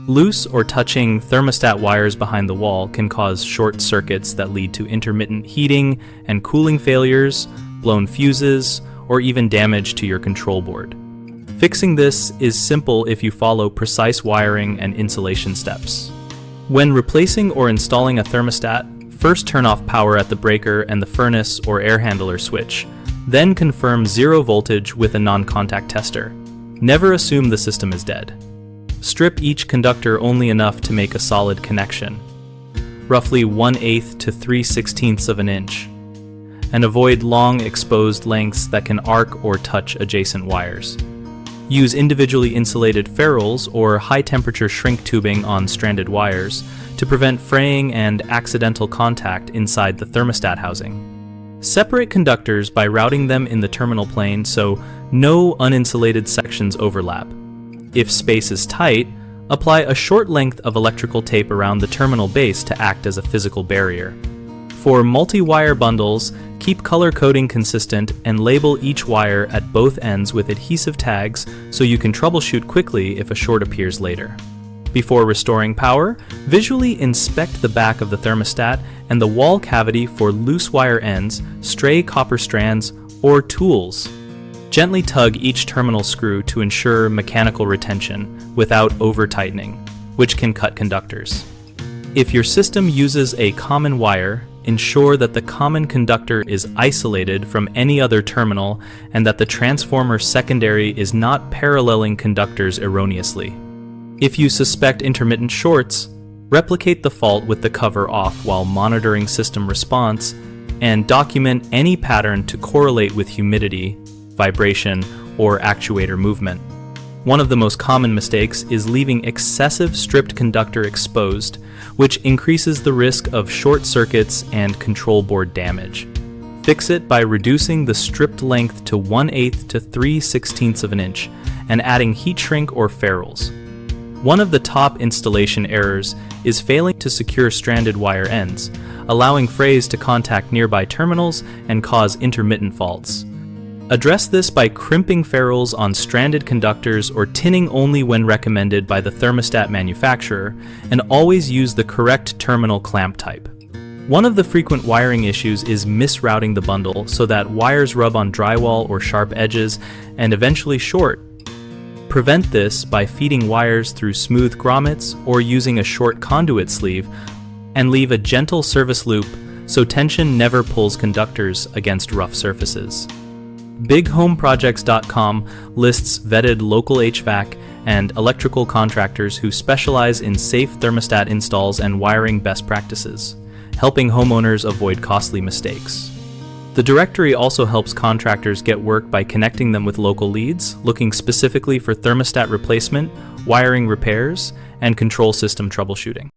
Loose or touching thermostat wires behind the wall can cause short circuits that lead to intermittent heating and cooling failures, blown fuses, or even damage to your control board. Fixing this is simple if you follow precise wiring and insulation steps. When replacing or installing a thermostat, first turn off power at the breaker and the furnace or air handler switch, then confirm 0 voltage with a non-contact tester. Never assume the system is dead. Strip each conductor only enough to make a solid connection, roughly 1/8 to 3/16 of an inch, and avoid long exposed lengths that can arc or touch adjacent wires. Use individually insulated ferrules or high-temperature shrink tubing on stranded wires to prevent fraying and accidental contact inside the thermostat housing. Separate conductors by routing them in the terminal plane so no uninsulated sections overlap. If space is tight, apply a short length of electrical tape around the terminal base to act as a physical barrier. For multi-wire bundles, keep color coding consistent and label each wire at both ends with adhesive tags so you can troubleshoot quickly if a short appears later. Before restoring power, visually inspect the back of the thermostat and the wall cavity for loose wire ends, stray copper strands, or tools. Gently tug each terminal screw to ensure mechanical retention without over-tightening, which can cut conductors. If your system uses a common wire, ensure that the common conductor is isolated from any other terminal and that the transformer secondary is not paralleling conductors erroneously. If you suspect intermittent shorts, replicate the fault with the cover off while monitoring system response and document any pattern to correlate with humidity, vibration, or actuator movement. One of the most common mistakes is leaving excessive stripped conductor exposed, which increases the risk of short circuits and control board damage. Fix it by reducing the stripped length to 1/8 to 3/16 of an inch and adding heat shrink or ferrules. One of the top installation errors is failing to secure stranded wire ends, allowing frays to contact nearby terminals and cause intermittent faults. Address this by crimping ferrules on stranded conductors or tinning only when recommended by the thermostat manufacturer, and always use the correct terminal clamp type. One of the frequent wiring issues is misrouting the bundle so that wires rub on drywall or sharp edges and eventually short. Prevent this by feeding wires through smooth grommets or using a short conduit sleeve, and leave a gentle service loop so tension never pulls conductors against rough surfaces. BigHomeProjects.com lists vetted local HVAC and electrical contractors who specialize in safe thermostat installs and wiring best practices, helping homeowners avoid costly mistakes. The directory also helps contractors get work by connecting them with local leads, looking specifically for thermostat replacement, wiring repairs, and control system troubleshooting.